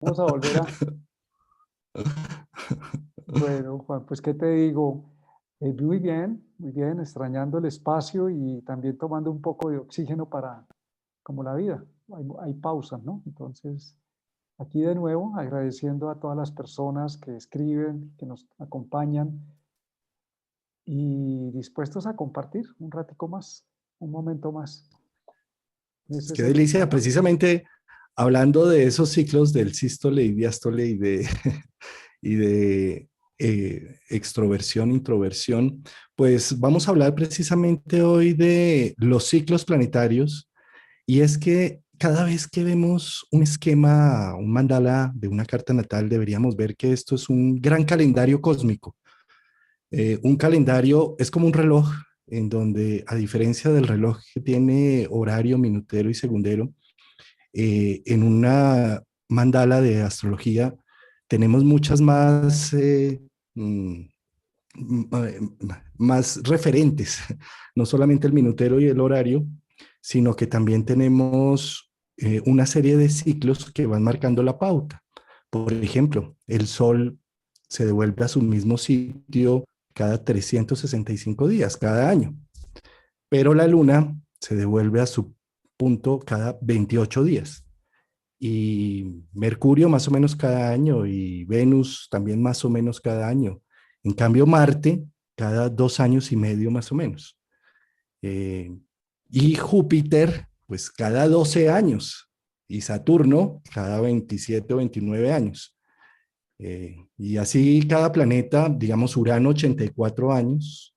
Vamos a volver a... Bueno, Juan, pues ¿qué te digo? Muy bien, extrañando el espacio y también tomando un poco de oxígeno para, como la vida, hay pausas, ¿no? Entonces, aquí de nuevo, agradeciendo a todas las personas que escriben, que nos acompañan y dispuestos a compartir un ratico más, un momento más. Ese es Qué el delicia, plan. precisamente hablando de esos ciclos del sístole y diástole y de extroversión, introversión, pues vamos a hablar precisamente hoy de los ciclos planetarios. Y es que cada vez que vemos un esquema, un mandala de una carta natal, deberíamos ver que esto es un gran calendario cósmico. Un calendario es como un reloj en donde, a diferencia del reloj que tiene horario, minutero y segundero, en una mandala de astrología tenemos muchas más, mm, más referentes, no solamente el minutero y el horario, sino que también tenemos una serie de ciclos que van marcando la pauta. Por ejemplo, el Sol se devuelve a su mismo sitio cada 365 días, cada año, pero la Luna se devuelve a su punto cada 28 días y Mercurio más o menos cada año y Venus también más o menos cada año. En cambio, Marte cada 2 años y medio más o menos. Eh, y Júpiter, pues cada 12 años. Y Saturno cada 27 o 29 años. Y así cada planeta, digamos Urano 84 años,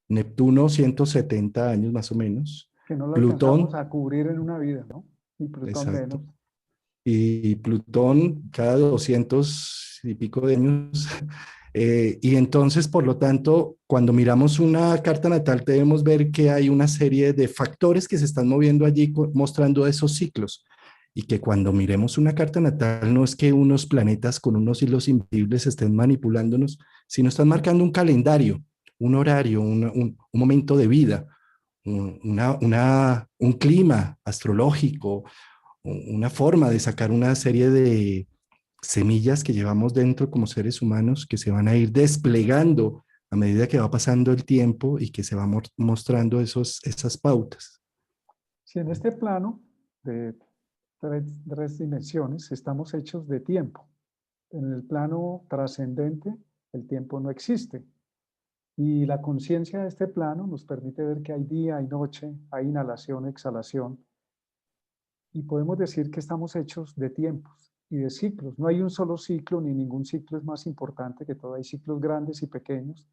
Neptuno 170 años más o menos, Que no lo alcanzamos Plutón, a cubrir en una vida, ¿no? Y Plutón menos. exacto, y Plutón cada 200 y pico de años. Y entonces, por lo tanto, cuando miramos una carta natal, debemos ver que hay una serie de factores que se están moviendo allí, mostrando esos ciclos. Y que cuando miremos una carta natal, no es que unos planetas con unos hilos invisibles estén manipulándonos, sino están marcando un calendario, un horario, un momento de vida, un clima astrológico, una forma de sacar una serie de semillas que llevamos dentro como seres humanos que se van a ir desplegando a medida que va pasando el tiempo y que se va mostrando esas pautas. Si en este plano de tres dimensiones estamos hechos de tiempo, en el plano trascendente el tiempo no existe. Y la conciencia de este plano nos permite ver que hay día, hay noche, hay inhalación, exhalación. Y podemos decir que estamos hechos de tiempos y de ciclos. No hay un solo ciclo, ni ningún ciclo es más importante que todo. Hay ciclos grandes y pequeños,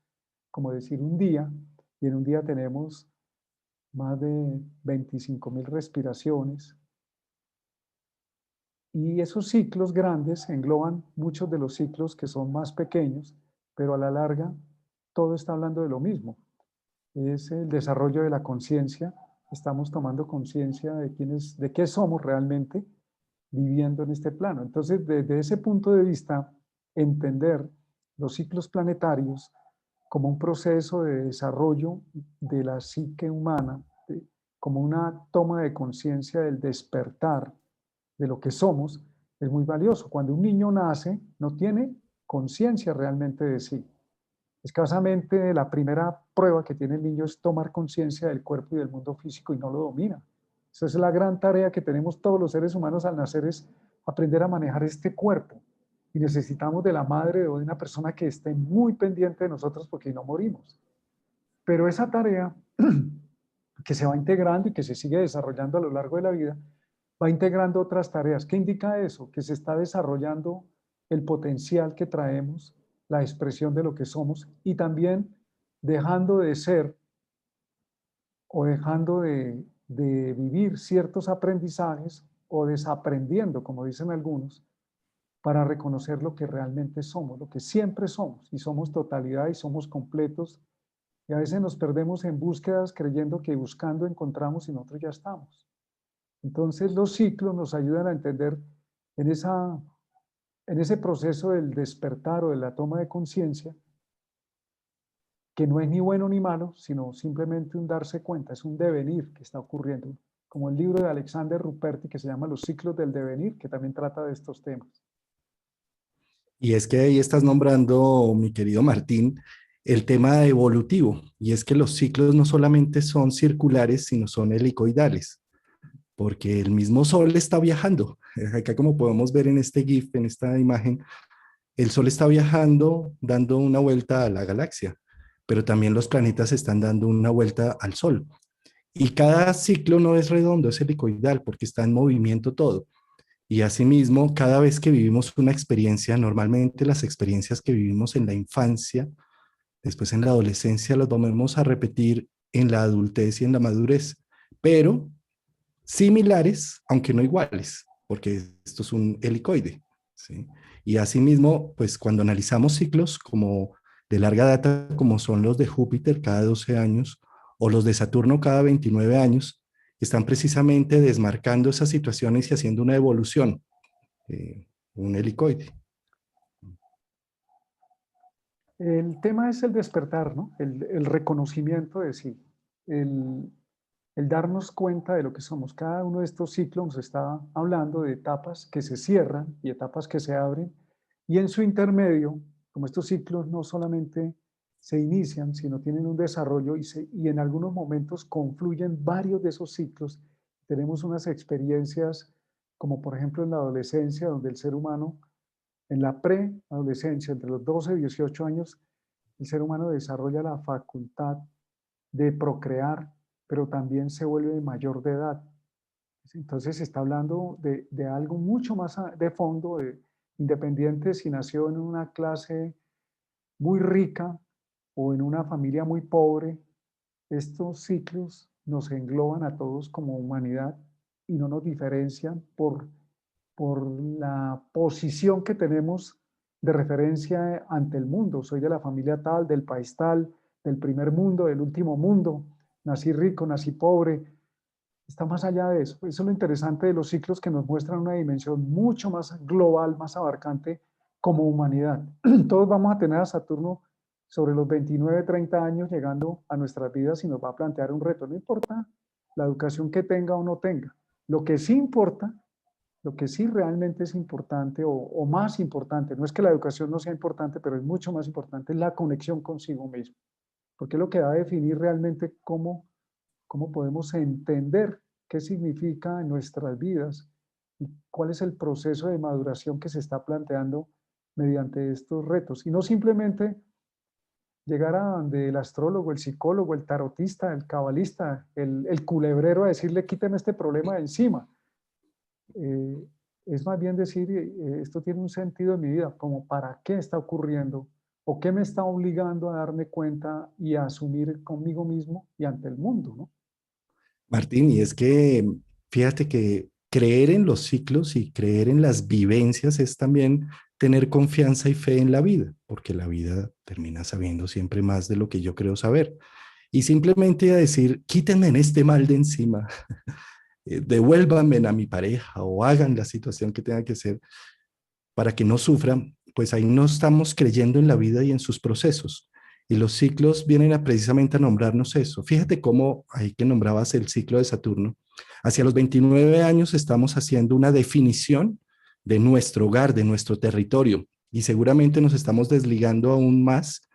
como decir un día. Y en un día tenemos más de 25.000 respiraciones. Y esos ciclos grandes engloban muchos de los ciclos que son más pequeños, pero a la larga todo está hablando de lo mismo. Es el desarrollo de la conciencia. Estamos tomando conciencia de quiénes, de qué somos realmente viviendo en este plano. Entonces, desde ese punto de vista, entender los ciclos planetarios como un proceso de desarrollo de la psique humana, como una toma de conciencia del despertar de lo que somos, es muy valioso. Cuando un niño nace, no tiene conciencia realmente de sí. Escasamente la primera prueba que tiene el niño es tomar conciencia del cuerpo y del mundo físico y no lo domina. Esa es la gran tarea que tenemos todos los seres humanos al nacer, es aprender a manejar este cuerpo. Y necesitamos de la madre o de una persona que esté muy pendiente de nosotros porque no morimos. Pero esa tarea que se va integrando y que se sigue desarrollando a lo largo de la vida, va integrando otras tareas. ¿Qué indica eso? Que se está desarrollando el potencial que traemos, la expresión de lo que somos y también dejando de ser o dejando de vivir ciertos aprendizajes o desaprendiendo, como dicen algunos, para reconocer lo que realmente somos, lo que siempre somos, y somos totalidad y somos completos, y a veces nos perdemos en búsquedas creyendo que buscando encontramos y nosotros ya estamos. Entonces los ciclos nos ayudan a entender en, en ese proceso del despertar o de la toma de conciencia que no es ni bueno ni malo, sino simplemente un darse cuenta, es un devenir que está ocurriendo, como el libro de Alexander Ruperti que se llama Los ciclos del devenir, que también trata de estos temas. Y es que ahí estás nombrando, mi querido Martín, el tema evolutivo, y es que los ciclos no solamente son circulares, sino son helicoidales, porque el mismo Sol está viajando. Acá como podemos ver en este GIF, en esta imagen, el Sol está viajando, dando una vuelta a la galaxia, pero también los planetas están dando una vuelta al Sol. Y cada ciclo no es redondo, es helicoidal, porque está en movimiento todo. Y asimismo, cada vez que vivimos una experiencia, normalmente las experiencias que vivimos en la infancia, después en la adolescencia, las vamos a repetir en la adultez y en la madurez, pero similares, aunque no iguales, porque esto es un helicoide, ¿sí? Y asimismo, pues cuando analizamos ciclos como de larga data, como son los de Júpiter cada 12 años o los de Saturno cada 29 años, están precisamente desmarcando esas situaciones y haciendo una evolución, un helicoide. El tema es el despertar, ¿no? El reconocimiento de sí, el, el darnos cuenta de lo que somos. Cada uno de estos ciclos nos está hablando de etapas que se cierran y etapas que se abren, y en su intermedio, como estos ciclos no solamente se inician, sino tienen un desarrollo y en algunos momentos confluyen varios de esos ciclos. Tenemos unas experiencias como por ejemplo en la adolescencia, donde el ser humano, en la preadolescencia, entre los 12 y 18 años, el ser humano desarrolla la facultad de procrear, pero también se vuelve mayor de edad. Entonces se está hablando de algo mucho más de fondo, independiente si nació en una clase muy rica o en una familia muy pobre. Estos ciclos nos engloban a todos como humanidad y no nos diferencian por la posición que tenemos de referencia ante el mundo. Soy de la familia tal, del país tal, del primer mundo, del último mundo. Nací rico, nací pobre. Está más allá de eso. Eso es lo interesante de los ciclos, que nos muestran una dimensión mucho más global, más abarcante como humanidad. Todos vamos a tener a Saturno sobre los 29, 30 años llegando a nuestras vidas y nos va a plantear un reto. No importa la educación que tenga o no tenga. Lo que sí importa, lo que sí realmente es importante o más importante, no es que la educación no sea importante, pero es mucho más importante, es la conexión consigo mismo, porque es lo que va a definir realmente cómo podemos entender qué significa en nuestras vidas y cuál es el proceso de maduración que se está planteando mediante estos retos. Y no simplemente llegar a donde el astrólogo, el psicólogo, el tarotista, el cabalista, el culebrero a decirle quíteme este problema de encima. Eh, es más bien decir, esto tiene un sentido en mi vida, como para qué está ocurriendo o qué me está obligando a darme cuenta y a asumir conmigo mismo y ante el mundo, ¿no? Martín, y es que fíjate que creer en los ciclos y creer en las vivencias es también tener confianza y fe en la vida, porque la vida termina sabiendo siempre más de lo que yo creo saber. Y simplemente a decir, quítenme en este mal de encima, devuélvanme a mi pareja o hagan la situación que tenga que ser para que no sufran, pues ahí no estamos creyendo en la vida y en sus procesos. Y los ciclos vienen a precisamente a nombrarnos eso. Fíjate cómo, ahí que nombrabas el ciclo de Saturno, hacia los 29 años estamos haciendo una definición de nuestro hogar, de nuestro territorio, y seguramente nos estamos desligando aún más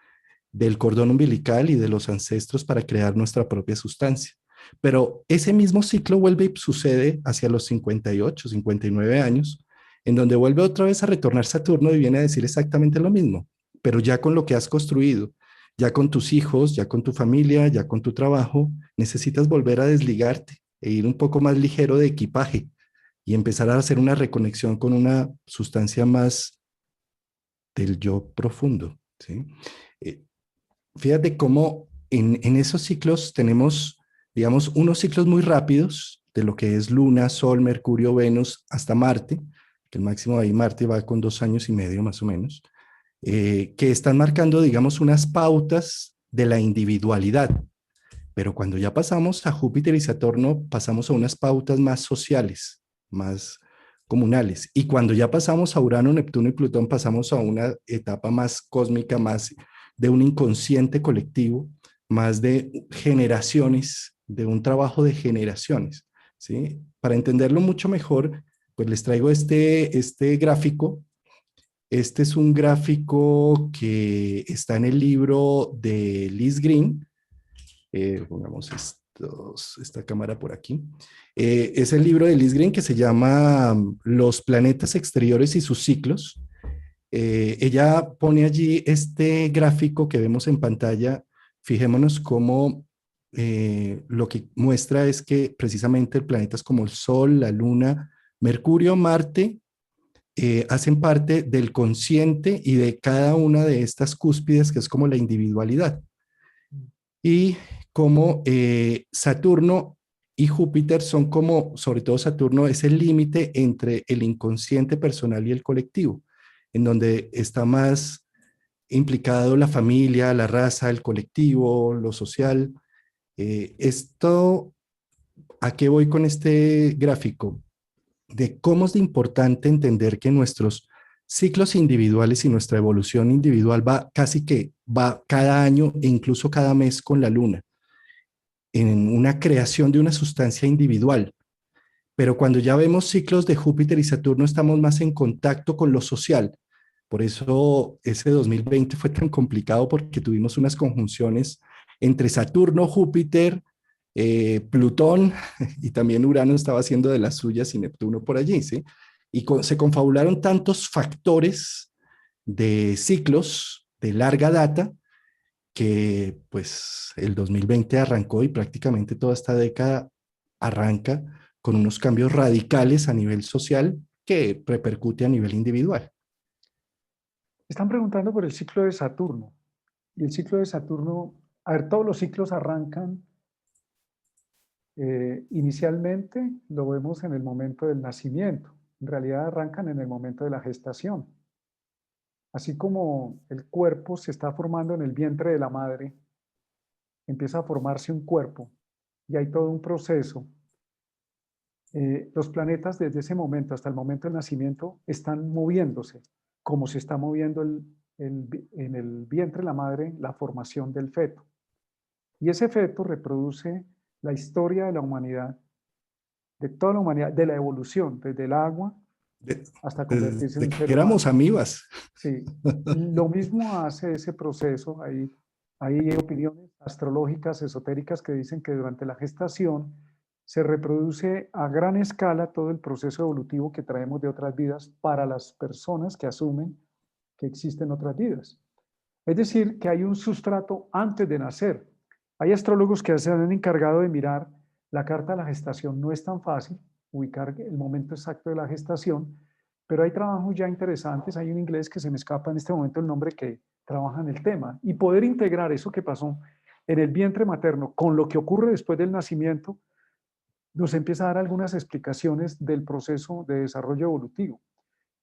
del cordón umbilical y de los ancestros para crear nuestra propia sustancia. Pero ese mismo ciclo vuelve y sucede hacia los 58, 59 años, en donde vuelve otra vez a retornar Saturno y viene a decir exactamente lo mismo, pero ya con lo que has construido, ya con tus hijos, ya con tu familia, ya con tu trabajo, necesitas volver a desligarte e ir un poco más ligero de equipaje y empezar a hacer una reconexión con una sustancia más del yo profundo, ¿sí? Eh, Fíjate cómo en esos ciclos tenemos, digamos, unos ciclos muy rápidos de lo que es Luna, Sol, Mercurio, Venus, hasta Marte, que el máximo ahí Marte va con 2 años y medio más o menos, que están marcando, digamos, unas pautas de la individualidad. Pero cuando ya pasamos a Júpiter y Saturno, pasamos a unas pautas más sociales, más comunales. Y cuando ya pasamos a Urano, Neptuno y Plutón, pasamos a una etapa más cósmica, más de un inconsciente colectivo, más de generaciones, de un trabajo de generaciones. ¿Sí? Para entenderlo mucho mejor, pues les traigo este gráfico Este es un gráfico que está en el libro de Liz Green. Pongamos esta cámara por aquí. Es el libro de Liz Green que se llama Los planetas exteriores y sus ciclos. Ella pone allí este gráfico que vemos en pantalla. Fijémonos cómo lo que muestra es que precisamente planetas como el Sol, la Luna, Mercurio, Marte, hacen parte del consciente y de cada una de estas cúspides, que es como la individualidad. Y como Saturno y Júpiter son como, sobre todo Saturno, es el límite entre el inconsciente personal y el colectivo, en donde está más implicado la familia, la raza, el colectivo, lo social. ¿A qué voy con este gráfico? De cómo es de importante entender que nuestros ciclos individuales y nuestra evolución individual va casi que va cada año e incluso cada mes con la luna, en una creación de una sustancia individual. Pero cuando ya vemos ciclos de Júpiter y Saturno, estamos más en contacto con lo social. Por eso ese 2020 fue tan complicado porque tuvimos unas conjunciones entre Saturno, Júpiter, Plutón y también Urano estaba haciendo de las suyas y Neptuno por allí, ¿sí? Y se confabularon tantos factores de ciclos de larga data que pues el 2020 arrancó y prácticamente toda esta década arranca con unos cambios radicales a nivel social que repercute a nivel individual. Están preguntando por el ciclo de Saturno. Y el ciclo de Saturno, a ver, todos los ciclos arrancan inicialmente, lo vemos en el momento del nacimiento. En realidad arrancan en el momento de la gestación. Así como el cuerpo se está formando en el vientre de la madre, empieza a formarse un cuerpo y hay todo un proceso. Los planetas desde ese momento hasta el momento del nacimiento están moviéndose, como se está moviendo en el vientre de la madre la formación del feto. Y ese feto reproduce la historia de la humanidad, de toda la humanidad, de la evolución, desde el agua hasta convertirse en Desde un ser que éramos humano. amibas. Sí, lo mismo hace ese proceso. Hay opiniones astrológicas, esotéricas que dicen que durante la gestación se reproduce a gran escala todo el proceso evolutivo que traemos de otras vidas para las personas que asumen que existen otras vidas. Es decir, que hay un sustrato antes de nacer. Hay astrólogos que se han encargado de mirar la carta de la gestación. No es tan fácil ubicar el momento exacto de la gestación, pero hay trabajos ya interesantes. Hay un inglés que se me escapa en este momento el nombre que trabaja en el tema. Y poder integrar eso que pasó en el vientre materno con lo que ocurre después del nacimiento, nos empieza a dar algunas explicaciones del proceso de desarrollo evolutivo.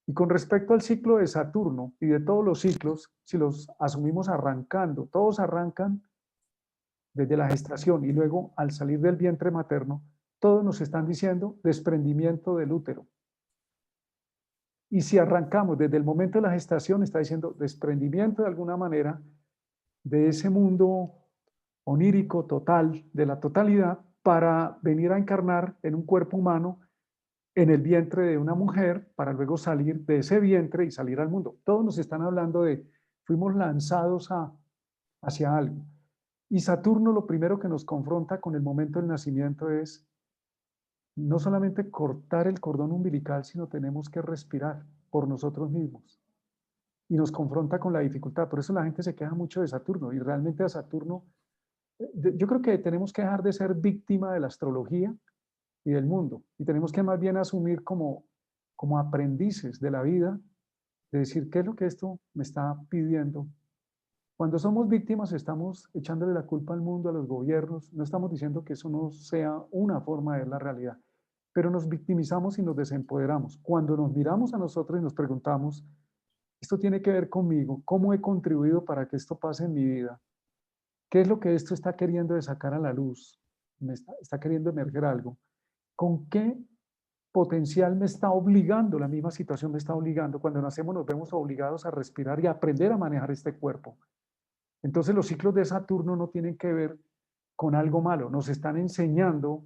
Y con respecto al ciclo de Saturno y de todos los ciclos, si los asumimos arrancando, todos arrancan desde la gestación y luego al salir del vientre materno, todos nos están diciendo desprendimiento del útero. Y si arrancamos desde el momento de la gestación, está diciendo desprendimiento de alguna manera de ese mundo onírico total, de la totalidad, para venir a encarnar en un cuerpo humano en el vientre de una mujer para luego salir de ese vientre y salir al mundo. Todos nos están hablando de, fuimos lanzados hacia algo. Y Saturno lo primero que nos confronta con el momento del nacimiento es no solamente cortar el cordón umbilical, sino tenemos que respirar por nosotros mismos. Y nos confronta con la dificultad. Por eso la gente se queja mucho de Saturno. Y realmente a Saturno, yo creo que tenemos que dejar de ser víctima de la astrología y del mundo. Y tenemos que más bien asumir como aprendices de la vida, de decir, ¿qué es lo que esto me está pidiendo? Cuando somos víctimas estamos echándole la culpa al mundo, a los gobiernos, no estamos diciendo que eso no sea una forma de ver la realidad, pero nos victimizamos y nos desempoderamos. Cuando nos miramos a nosotros y nos preguntamos, esto tiene que ver conmigo, ¿cómo he contribuido para que esto pase en mi vida? ¿Qué es lo que esto está queriendo de sacar a la luz? ¿Está queriendo emerger algo? ¿Con qué potencial me está obligando? La misma situación me está obligando. Cuando nacemos nos vemos obligados a respirar y a aprender a manejar este cuerpo. Entonces los ciclos de Saturno no tienen que ver con algo malo, nos están enseñando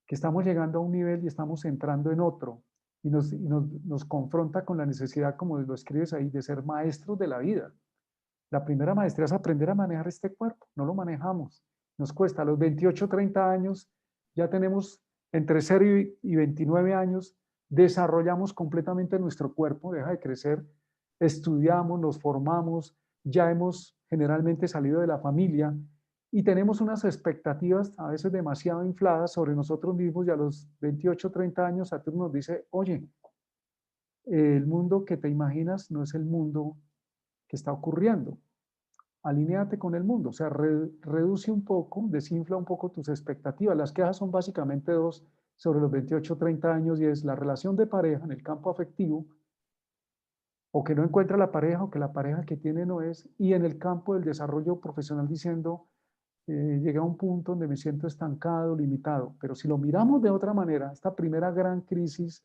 que estamos llegando a un nivel y estamos entrando en otro. nos confronta con la necesidad, como lo escribes ahí, de ser maestros de la vida. La primera maestría es aprender a manejar este cuerpo, no lo manejamos. Nos cuesta, a los 28, 30 años, ya tenemos entre 0 y 29 años, desarrollamos completamente nuestro cuerpo, deja de crecer, estudiamos, nos formamos, ya hemos generalmente salido de la familia y tenemos unas expectativas a veces demasiado infladas sobre nosotros mismos y a los 28, 30 años Saturno nos dice, oye, el mundo que te imaginas no es el mundo que está ocurriendo. Alinéate con el mundo, o sea, reduce un poco, desinfla un poco tus expectativas. Las quejas son básicamente dos sobre los 28, 30 años y es la relación de pareja en el campo afectivo o que no encuentra la pareja o que la pareja que tiene no es, y en el campo del desarrollo profesional diciendo, llegué a un punto donde me siento estancado, limitado. Pero si lo miramos de otra manera, esta primera gran crisis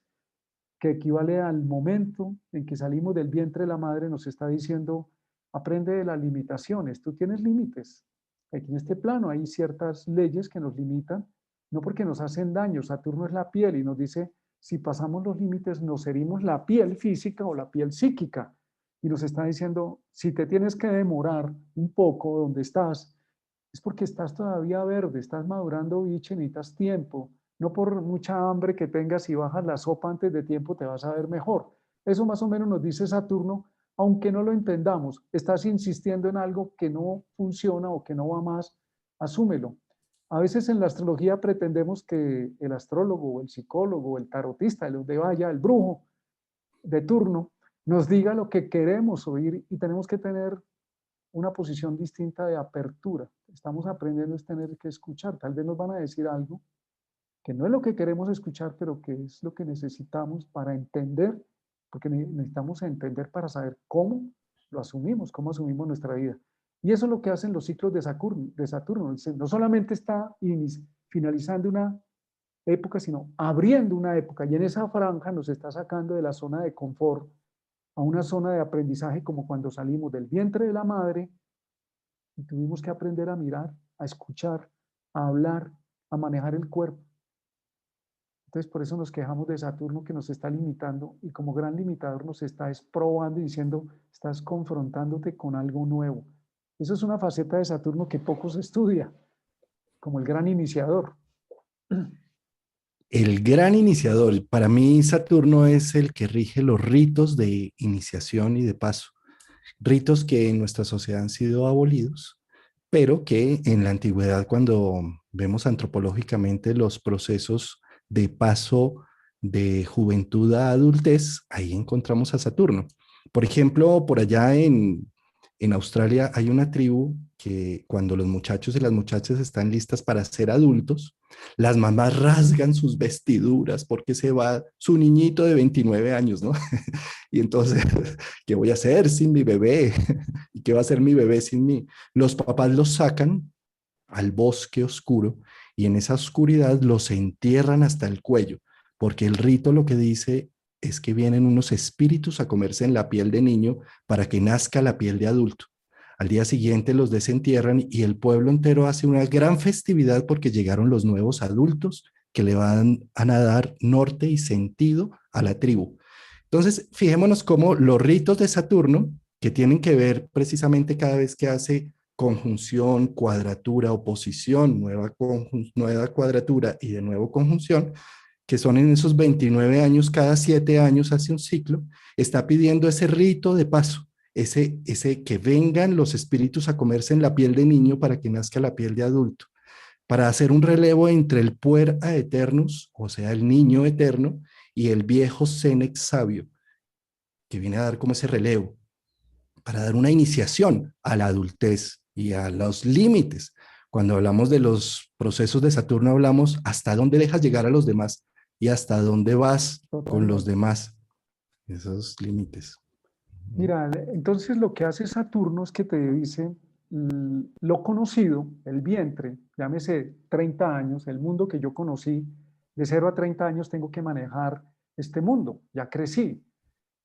que equivale al momento en que salimos del vientre de la madre, nos está diciendo, aprende de las limitaciones, tú tienes límites. Aquí en este plano hay ciertas leyes que nos limitan, no porque nos hacen daño, Saturno es la piel y nos dice, si pasamos los límites, nos herimos la piel física o la piel psíquica. Y nos está diciendo, si te tienes que demorar un poco donde estás, es porque estás todavía verde, estás madurando biche, necesitas tiempo. No por mucha hambre que tengas y bajas la sopa antes de tiempo te vas a ver mejor. Eso más o menos nos dice Saturno, aunque no lo entendamos, estás insistiendo en algo que no funciona o que no va más, asúmelo. A veces en la astrología pretendemos que el astrólogo o el psicólogo o el tarotista, el de vaya, el brujo de turno, nos diga lo que queremos oír y tenemos que tener una posición distinta de apertura. Estamos aprendiendo a tener que escuchar. Tal vez nos van a decir algo que no es lo que queremos escuchar, pero que es lo que necesitamos para entender, porque necesitamos entender para saber cómo lo asumimos, cómo asumimos nuestra vida. Y eso es lo que hacen los ciclos de Saturno. No solamente está finalizando una época, sino abriendo una época. Y en esa franja nos está sacando de la zona de confort a una zona de aprendizaje como cuando salimos del vientre de la madre y tuvimos que aprender a mirar, a escuchar, a hablar, a manejar el cuerpo. Entonces, por eso nos quejamos de Saturno que nos está limitando y como gran limitador nos está probando y diciendo, estás confrontándote con algo nuevo. Eso es una faceta de Saturno que poco se estudia, como el gran iniciador. El gran iniciador, para mí Saturno es el que rige los ritos de iniciación y de paso, ritos que en nuestra sociedad han sido abolidos, pero que en la antigüedad, cuando vemos antropológicamente los procesos de paso de juventud a adultez, ahí encontramos a Saturno. Por ejemplo, por allá en Australia hay una tribu que cuando los muchachos y las muchachas están listas para ser adultos, las mamás rasgan sus vestiduras porque se va su niñito de 29 años, ¿no? Y entonces, ¿qué voy a hacer sin mi bebé? ¿Y qué va a hacer mi bebé sin mí? Los papás los sacan al bosque oscuro y en esa oscuridad los entierran hasta el cuello, porque el rito lo que dice es que vienen unos espíritus a comerse en la piel de niño para que nazca la piel de adulto. Al día siguiente los desentierran y el pueblo entero hace una gran festividad porque llegaron los nuevos adultos que le van a dar norte y sentido a la tribu. Entonces, fijémonos cómo los ritos de Saturno, que tienen que ver precisamente cada vez que hace conjunción, cuadratura, oposición, nueva cuadratura y de nuevo conjunción, que son en esos 29 años, cada 7 años hace un ciclo, está pidiendo ese rito de paso, ese que vengan los espíritus a comerse en la piel de niño para que nazca la piel de adulto, para hacer un relevo entre el puer a eternus, o sea, el niño eterno, y el viejo Cenex sabio, que viene a dar como ese relevo, para dar una iniciación a la adultez y a los límites. Cuando hablamos de los procesos de Saturno, hablamos hasta dónde dejas llegar a los demás y hasta dónde vas con los Totalmente. demás, esos límites. Mira, entonces lo que hace Saturno es que te dice lo conocido, el vientre, llámese 30 años, el mundo que yo conocí, de 0 a 30 años tengo que manejar este mundo, ya crecí,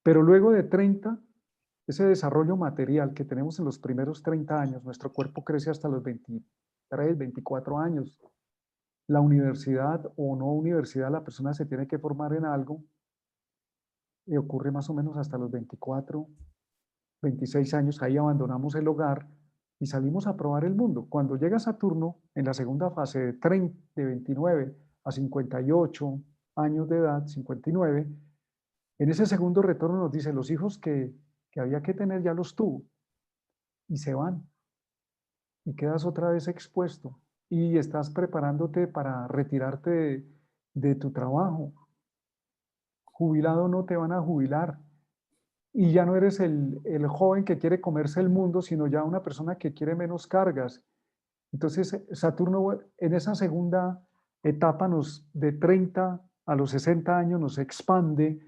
pero luego de 30, ese desarrollo material que tenemos en los primeros 30 años, nuestro cuerpo crece hasta los 23, 24 años. La universidad o no universidad, la persona se tiene que formar en algo y ocurre más o menos hasta los 24, 26 años, ahí abandonamos el hogar y salimos a probar el mundo. Cuando llega Saturno, en la segunda fase de 30, de 29 a 58 años de edad, 59, en ese segundo retorno nos dice, los hijos que había que tener ya los tuvo y se van y quedas otra vez expuesto y estás preparándote para retirarte de tu trabajo. Jubilado no te van a jubilar y ya no eres el joven que quiere comerse el mundo, sino ya una persona que quiere menos cargas. Entonces, Saturno en esa segunda etapa de 30 a los 60 años nos expande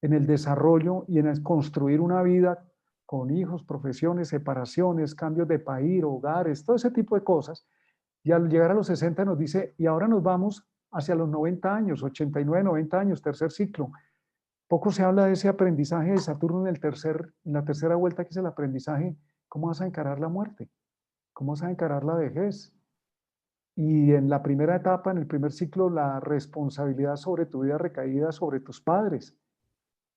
en el desarrollo y en el construir una vida con hijos, profesiones, separaciones, cambios de país, hogares, todo ese tipo de cosas. Y al llegar a los 60 nos dice, y ahora nos vamos hacia los 90 años, 89, 90 años, tercer ciclo. Poco se habla de ese aprendizaje de Saturno en la tercera vuelta, que es el aprendizaje, ¿cómo vas a encarar la muerte? ¿Cómo vas a encarar la vejez? Y en la primera etapa, en el primer ciclo, la responsabilidad sobre tu vida recaída sobre tus padres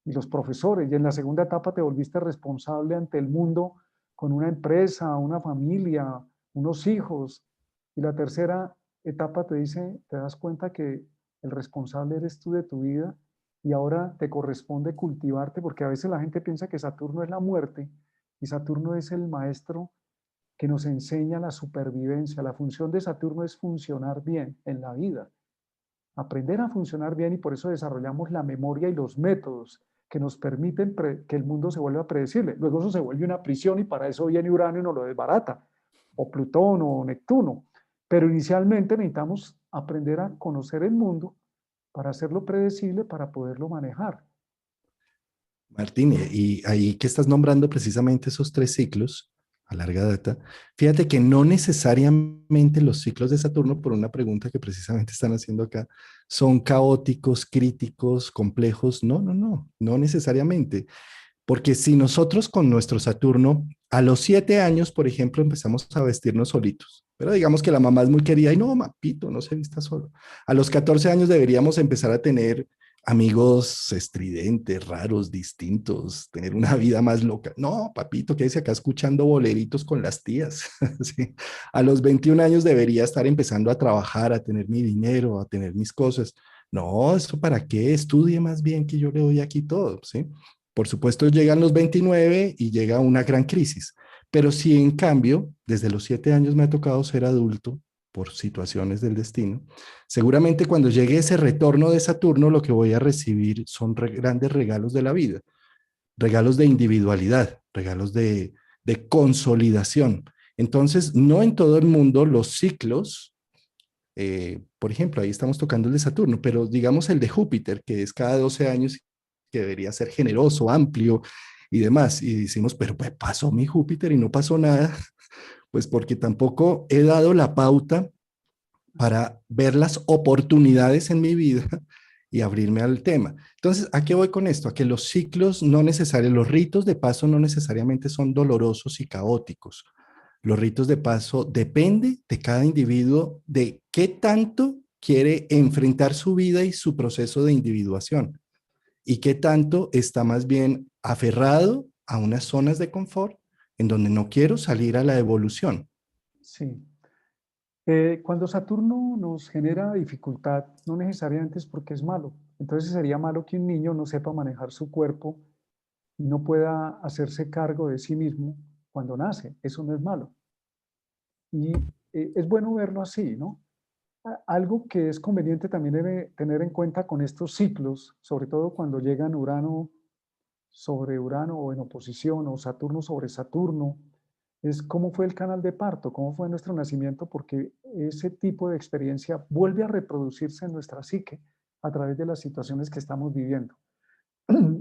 y los profesores. Y en la segunda etapa te volviste responsable ante el mundo con una empresa, una familia, unos hijos. Y la tercera etapa te dice, te das cuenta que el responsable eres tú de tu vida y ahora te corresponde cultivarte, porque a veces la gente piensa que Saturno es la muerte y Saturno es el maestro que nos enseña la supervivencia. La función de Saturno es funcionar bien en la vida, aprender a funcionar bien, y por eso desarrollamos la memoria y los métodos que nos permiten que el mundo se vuelva predecible. Luego eso se vuelve una prisión y para eso viene Urano y nos lo desbarata, o Plutón o Neptuno. Pero inicialmente necesitamos aprender a conocer el mundo para hacerlo predecible, para poderlo manejar. Martín, y ahí que estás nombrando precisamente esos tres ciclos a larga data, fíjate que no necesariamente los ciclos de Saturno, por una pregunta que precisamente están haciendo acá, son caóticos, críticos, complejos. No, no, no, no necesariamente. Porque si nosotros con nuestro Saturno, a los 7 años, por ejemplo, empezamos a vestirnos solitos, pero digamos que la mamá es muy querida y no, papito, no se vista solo. A los 14 años deberíamos empezar a tener amigos estridentes, raros, distintos, tener una vida más loca. No, papito, quédese acá escuchando boleritos con las tías. ¿Sí? A los 21 años debería estar empezando a trabajar, a tener mi dinero, a tener mis cosas. No, ¿eso para qué? Estudie más bien que yo le doy aquí todo, ¿sí? Por supuesto, llegan los 29 y llega una gran crisis. Pero si en cambio, desde los 7 años me ha tocado ser adulto por situaciones del destino, seguramente cuando llegue ese retorno de Saturno, lo que voy a recibir son grandes regalos de la vida, regalos de individualidad, regalos de consolidación. Entonces, no en todo el mundo los ciclos, por ejemplo, ahí estamos tocando el de Saturno, pero digamos el de Júpiter, que es cada 12 años, que debería ser generoso, amplio y demás. Y decimos, pero pues pasó mi Júpiter y no pasó nada, pues porque tampoco he dado la pauta para ver las oportunidades en mi vida y abrirme al tema. Entonces, ¿a qué voy con esto? A que los ciclos no necesarios, los ritos de paso no necesariamente son dolorosos y caóticos. Los ritos de paso depende de cada individuo de qué tanto quiere enfrentar su vida y su proceso de individuación y qué tanto está más bien aferrado a unas zonas de confort en donde no quiero salir a la evolución. Sí. Cuando Saturno nos genera dificultad, no necesariamente es porque es malo. Entonces sería malo que un niño no sepa manejar su cuerpo y no pueda hacerse cargo de sí mismo cuando nace. Eso no es malo. Y es bueno verlo así, ¿no? Algo que es conveniente también debe tener en cuenta con estos ciclos, sobre todo cuando llegan Urano sobre Urano o en oposición, o Saturno sobre Saturno, es cómo fue el canal de parto, cómo fue nuestro nacimiento, porque ese tipo de experiencia vuelve a reproducirse en nuestra psique a través de las situaciones que estamos viviendo.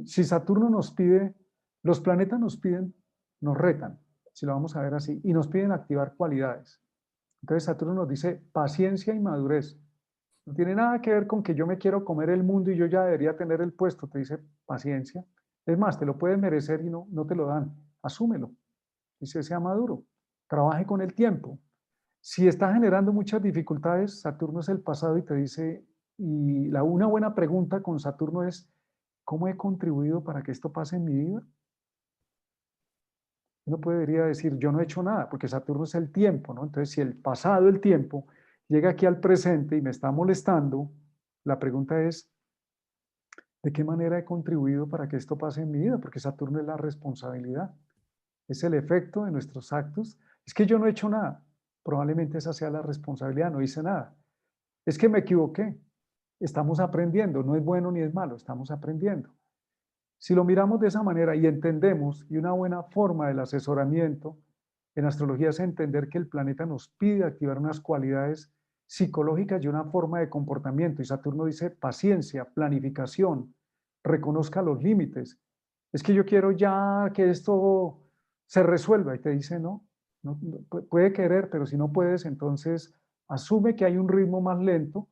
Si Saturno nos pide, los planetas nos piden, nos retan, si lo vamos a ver así, y nos piden activar cualidades. Entonces Saturno nos dice paciencia y madurez. No tiene nada que ver con que yo me quiero comer el mundo y yo ya debería tener el puesto. Te dice paciencia. Es más, te lo puedes merecer y no te lo dan. Asúmelo. Dice, sea maduro. Trabaje con el tiempo. Si está generando muchas dificultades, Saturno es el pasado y te dice, y una buena pregunta con Saturno es, ¿cómo he contribuido para que esto pase en mi vida? Uno podría decir, yo no he hecho nada, porque Saturno es el tiempo, ¿no? Entonces, si el pasado, el tiempo, llega aquí al presente y me está molestando, la pregunta es, ¿de qué manera he contribuido para que esto pase en mi vida? Porque Saturno es la responsabilidad, es el efecto de nuestros actos. Es que yo no he hecho nada. Probablemente esa sea la responsabilidad, no hice nada. Es que me equivoqué. Estamos aprendiendo, no es bueno ni es malo, estamos aprendiendo. Si lo miramos de esa manera y entendemos, y una buena forma del asesoramiento en astrología es entender que el planeta nos pide activar unas cualidades psicológicas y una forma de comportamiento. Y Saturno dice paciencia, planificación, reconozca los límites. Es que yo quiero ya que esto se resuelva y te dice no, puede querer, pero si no puedes, entonces asume que hay un ritmo más lento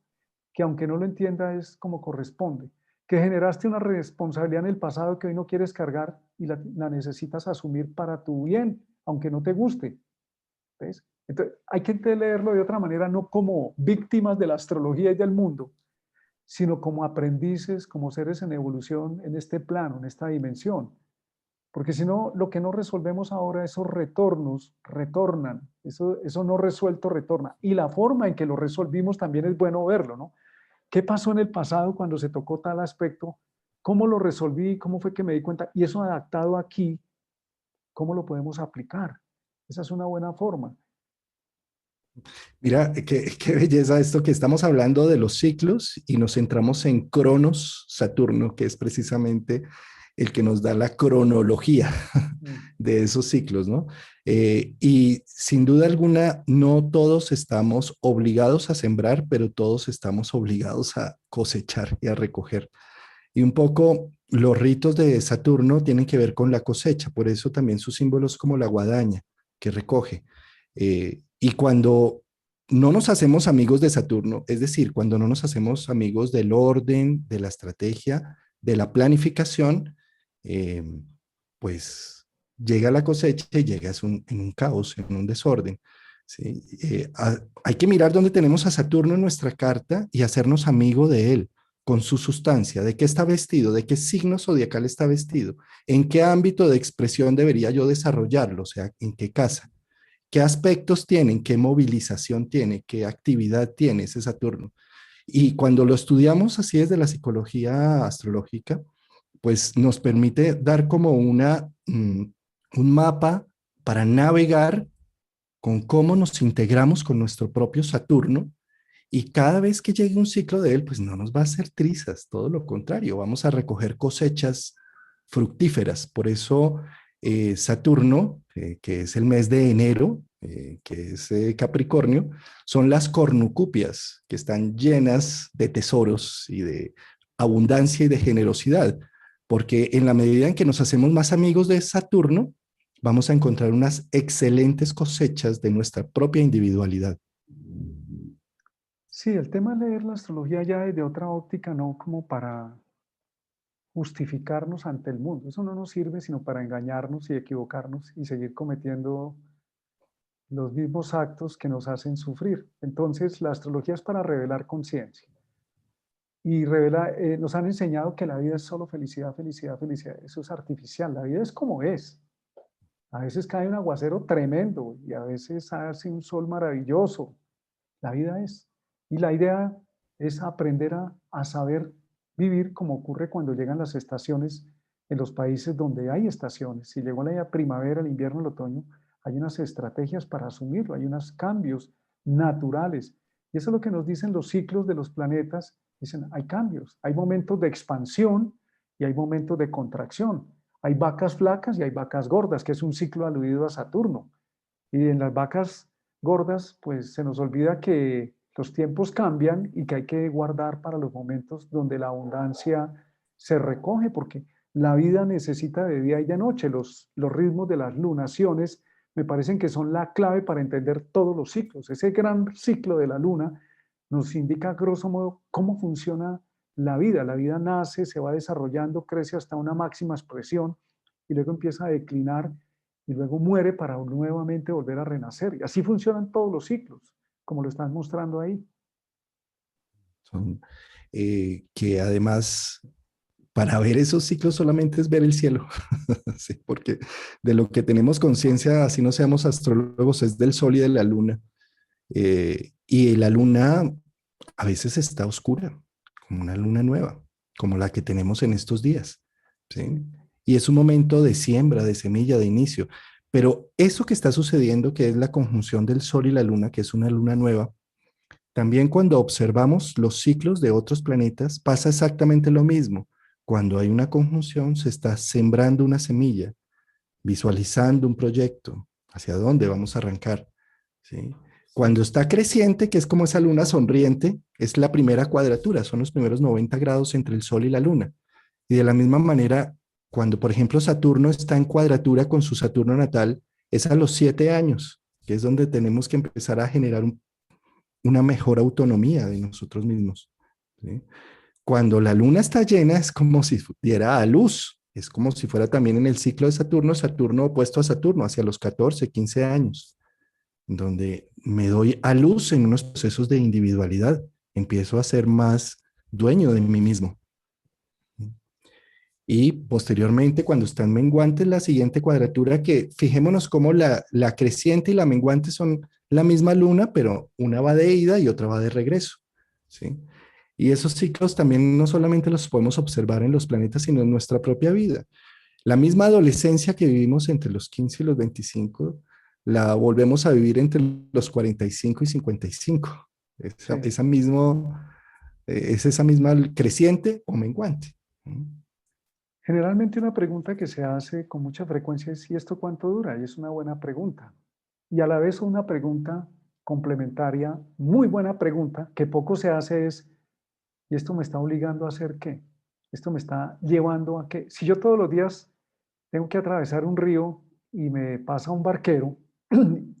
que aunque no lo entienda es como corresponde, que generaste una responsabilidad en el pasado que hoy no quieres cargar y la necesitas asumir para tu bien, aunque no te guste. ¿Ves? Entonces, hay que leerlo de otra manera, no como víctimas de la astrología y del mundo, sino como aprendices, como seres en evolución en este plano, en esta dimensión. Porque si no, lo que no resolvemos ahora, esos retornos retornan, eso no resuelto retorna. Y la forma en que lo resolvimos también es bueno verlo, ¿no? ¿Qué pasó en el pasado cuando se tocó tal aspecto? ¿Cómo lo resolví? ¿Cómo fue que me di cuenta? Y eso adaptado aquí, ¿cómo lo podemos aplicar? Esa es una buena forma. Mira, qué belleza esto que estamos hablando de los ciclos y nos centramos en Cronos, Saturno, que es precisamente el que nos da la cronología Mm. de esos ciclos, ¿no? Y sin duda alguna, no todos estamos obligados a sembrar, pero todos estamos obligados a cosechar y a recoger. Y un poco los ritos de Saturno tienen que ver con la cosecha, por eso también sus símbolos como la guadaña que recoge. Y cuando no nos hacemos amigos de Saturno, es decir, cuando no nos hacemos amigos del orden, de la estrategia, de la planificación, eh, pues llega la cosecha y llegas en un caos, en un desorden. ¿Sí? Hay que mirar dónde tenemos a Saturno en nuestra carta y hacernos amigo de él con su sustancia, de qué está vestido, de qué signo zodiacal está vestido, en qué ámbito de expresión debería yo desarrollarlo, o sea, en qué casa, qué aspectos tienen, qué movilización tiene, qué actividad tiene ese Saturno. Y cuando lo estudiamos así desde la psicología astrológica, pues nos permite dar como un mapa para navegar con cómo nos integramos con nuestro propio Saturno y cada vez que llegue un ciclo de él, pues no nos va a hacer trizas, todo lo contrario, vamos a recoger cosechas fructíferas. Por eso Saturno, que es el mes de enero, que es Capricornio, son las cornucupias que están llenas de tesoros y de abundancia y de generosidad, porque en la medida en que nos hacemos más amigos de Saturno, vamos a encontrar unas excelentes cosechas de nuestra propia individualidad. Sí, el tema de leer la astrología ya desde otra óptica, no como para justificarnos ante el mundo. Eso no nos sirve sino para engañarnos y equivocarnos y seguir cometiendo los mismos actos que nos hacen sufrir. Entonces, la astrología es para revelar conciencia. Y revela, nos han enseñado que la vida es solo felicidad, felicidad, felicidad. Eso es artificial. La vida es como es. A veces cae un aguacero tremendo y a veces hace un sol maravilloso. La vida es. Y la idea es aprender a saber vivir como ocurre cuando llegan las estaciones en los países donde hay estaciones. Si llegó la primavera, el invierno, el otoño, hay unas estrategias para asumirlo, hay unos cambios naturales. Y eso es lo que nos dicen los ciclos de los planetas. Dicen, hay cambios, hay momentos de expansión y hay momentos de contracción. Hay vacas flacas y hay vacas gordas, que es un ciclo aludido a Saturno. Y en las vacas gordas, pues se nos olvida que los tiempos cambian y que hay que guardar para los momentos donde la abundancia se recoge, porque la vida necesita de día y de noche. Los ritmos de las lunaciones me parecen que son la clave para entender todos los ciclos. Ese gran ciclo de la luna nos indica, grosso modo, cómo funciona la vida. La vida nace, se va desarrollando, crece hasta una máxima expresión y luego empieza a declinar y luego muere para nuevamente volver a renacer. Y así funcionan todos los ciclos, como lo están mostrando ahí. Son, que además para ver esos ciclos solamente es ver el cielo, sí, porque de lo que tenemos conciencia, así no seamos astrólogos, es del sol y de la luna. Y la luna a veces está oscura, como una luna nueva, como la que tenemos en estos días, ¿sí? Sí. Y es un momento de siembra, de semilla, de inicio. Pero eso que está sucediendo, que es la conjunción del sol y la luna, que es una luna nueva, también cuando observamos los ciclos de otros planetas, pasa exactamente lo mismo. Cuando hay una conjunción, se está sembrando una semilla, visualizando un proyecto, hacia dónde vamos a arrancar, ¿sí? Cuando está creciente, que es como esa luna sonriente, es la primera cuadratura, son los primeros 90 grados entre el Sol y la Luna. Y de la misma manera, cuando por ejemplo Saturno está en cuadratura con su Saturno natal, es a los 7 años, que es donde tenemos que empezar a generar una mejor autonomía de nosotros mismos, ¿sí? Cuando la luna está llena es como si diera a luz, es como si fuera también en el ciclo de Saturno, Saturno opuesto a Saturno, hacia los 14, 15 años, donde me doy a luz en unos procesos de individualidad, empiezo a ser más dueño de mí mismo. Y posteriormente, cuando están menguantes, la siguiente cuadratura, que fijémonos cómo la creciente y la menguante son la misma luna, pero una va de ida y otra va de regreso, ¿sí? Y esos ciclos también no solamente los podemos observar en los planetas, sino en nuestra propia vida. La misma adolescencia que vivimos entre los 15 y los 25, la volvemos a vivir entre los 45 y 55. Sí. Es esa misma creciente o menguante. Generalmente una pregunta que se hace con mucha frecuencia es: ¿y esto cuánto dura? Y es una buena pregunta. Y a la vez una pregunta complementaria, muy buena pregunta, que poco se hace es: ¿y esto me está obligando a hacer qué? ¿Esto me está llevando a qué? Si yo todos los días tengo que atravesar un río y me pasa un barquero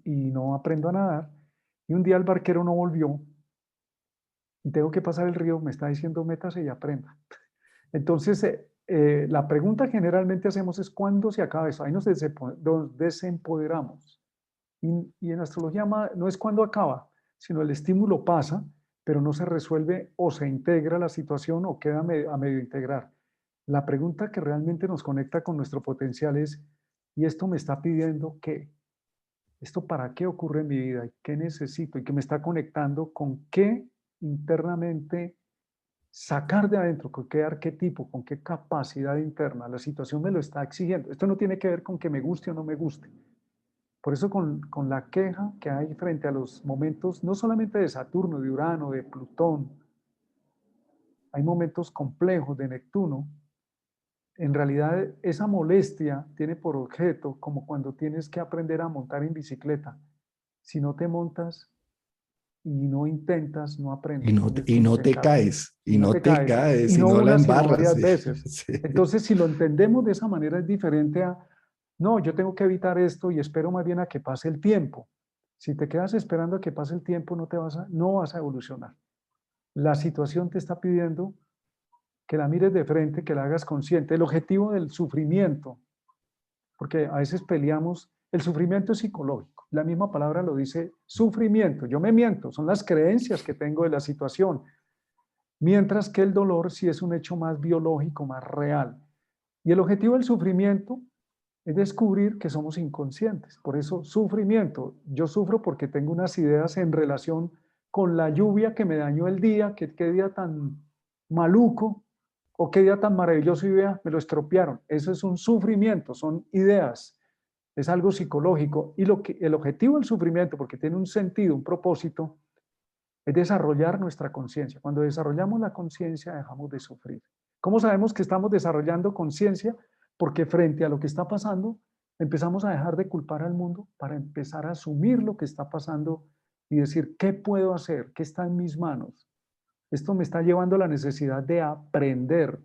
y no aprendo a nadar, y un día el barquero no volvió y tengo que pasar el río, me está diciendo métase y aprenda. Entonces, la pregunta que generalmente hacemos es: ¿cuándo se acaba eso? Ahí nos desempoderamos. Y en astrología no es cuándo acaba, sino el estímulo pasa, pero no se resuelve o se integra la situación o queda a medio integrar. La pregunta que realmente nos conecta con nuestro potencial es: ¿y esto me está pidiendo qué? ¿Esto para qué ocurre en mi vida? ¿Qué necesito? Y que me está conectando con qué internamente sacar de adentro, con qué arquetipo, con qué capacidad interna. La situación me lo está exigiendo. Esto no tiene que ver con que me guste o no me guste. Por eso con la queja que hay frente a los momentos, no solamente de Saturno, de Urano, de Plutón, hay momentos complejos de Neptuno. En realidad esa molestia tiene por objeto, como cuando tienes que aprender a montar en bicicleta. Si no te montas y no intentas, no aprendes, tienes que Y no te intentar. caes, Y y no no te te caes. Y caes, y no no la una, sino embarras. varias Sí, veces. sí. Entonces, si lo entendemos de esa manera, es diferente a: no, yo tengo que evitar esto y espero más bien a que pase el tiempo. Si te quedas esperando a que pase el tiempo, no vas a evolucionar. La situación te está pidiendo que la mires de frente, que la hagas consciente. El objetivo del sufrimiento, porque a veces peleamos, el sufrimiento es psicológico. La misma palabra lo dice: sufrimiento. Yo me miento, son las creencias que tengo de la situación. Mientras que el dolor sí es un hecho más biológico, más real. Y el objetivo del sufrimiento es descubrir que somos inconscientes. Por eso, sufrimiento. Yo sufro porque tengo unas ideas en relación con la lluvia que me dañó el día, que qué día tan maluco, o qué día tan maravilloso y vea, me lo estropearon. Eso es un sufrimiento, son ideas, es algo psicológico. Y el objetivo del sufrimiento, porque tiene un sentido, un propósito, es desarrollar nuestra conciencia. Cuando desarrollamos la conciencia, dejamos de sufrir. ¿Cómo sabemos que estamos desarrollando conciencia? Porque frente a lo que está pasando, empezamos a dejar de culpar al mundo para empezar a asumir lo que está pasando y decir: ¿qué puedo hacer? ¿Qué está en mis manos? Esto me está llevando a la necesidad de aprender,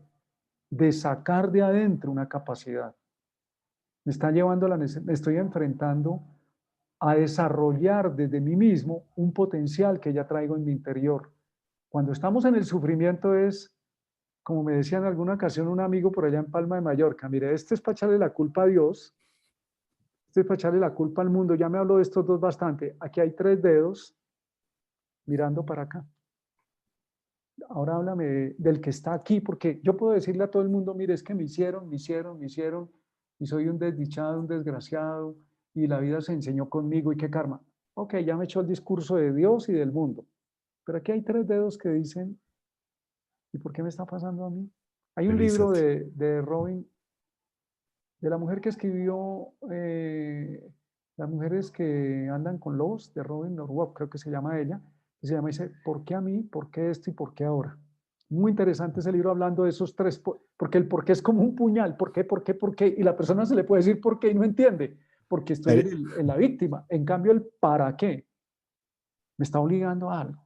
de sacar de adentro una capacidad. Me está llevando a me estoy enfrentando a desarrollar desde mí mismo un potencial que ya traigo en mi interior. Cuando estamos en el sufrimiento es, como me decía en alguna ocasión un amigo por allá en Palma de Mallorca: mire, este es para echarle la culpa a Dios, este es para echarle la culpa al mundo. Ya me hablo de estos dos bastante. Aquí hay tres dedos mirando para acá. ahora háblame del que está aquí, porque yo puedo decirle a todo el mundo, mire, es que me hicieron, y soy un desdichado, un desgraciado, y la vida se enseñó conmigo, y qué karma. Ok, ya me echó el discurso de Dios y del mundo, pero aquí hay tres dedos que dicen, ¿y por qué me está pasando a mí? Hay un libro Revísate. de Robin, de la mujer que escribió Las mujeres que andan con lobos, de Robin Norwalk, creo que se llama ella, que se llama, dice, ¿por qué a mí? ¿Por qué esto? ¿Y por qué ahora? Muy interesante ese libro hablando de esos tres, porque el por qué es como un puñal, ¿por qué, por qué, por qué? Y la persona se le puede decir por qué y no entiende, porque estoy Clari- en la víctima. En cambio, el para qué me está obligando a algo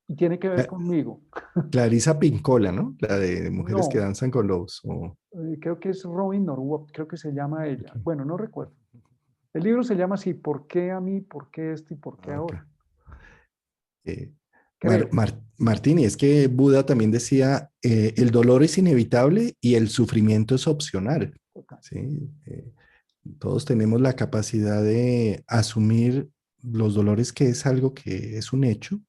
y tiene que ver Cla- conmigo. Clarisa Pincola, ¿no? La de Mujeres que No, danzan con lobos. creo que es Robin Norwalk, creo que se llama ella. Ok. Bueno, no recuerdo. El libro se llama así, ¿por qué a mí? ¿Por qué esto? ¿Y por qué Ah, ok. ahora? Eh, Creo. Martín, y es que Buda también decía, el dolor es inevitable y el sufrimiento es opcional. Total. ¿Sí? Todos tenemos la capacidad de asumir los dolores, que es algo que es un hecho,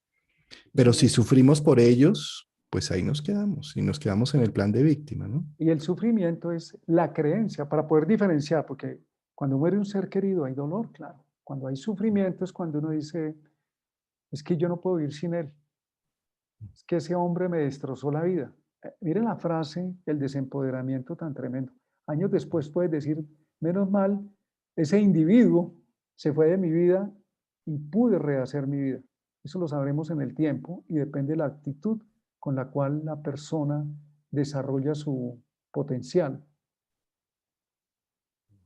pero si Sí. sufrimos por ellos, pues ahí nos quedamos y nos quedamos en el plan de víctima, ¿no? Y el sufrimiento es la creencia para poder diferenciar, porque cuando muere un ser querido hay dolor, claro. Cuando hay sufrimiento es cuando uno dice, es que yo no puedo vivir sin él, es que ese hombre me destrozó la vida. Mire la frase, el desempoderamiento tan tremendo. Años después puedes decir, menos mal, ese individuo se fue de mi vida y pude rehacer mi vida. Eso lo sabremos en el tiempo y depende de la actitud con la cual la persona desarrolla su potencial.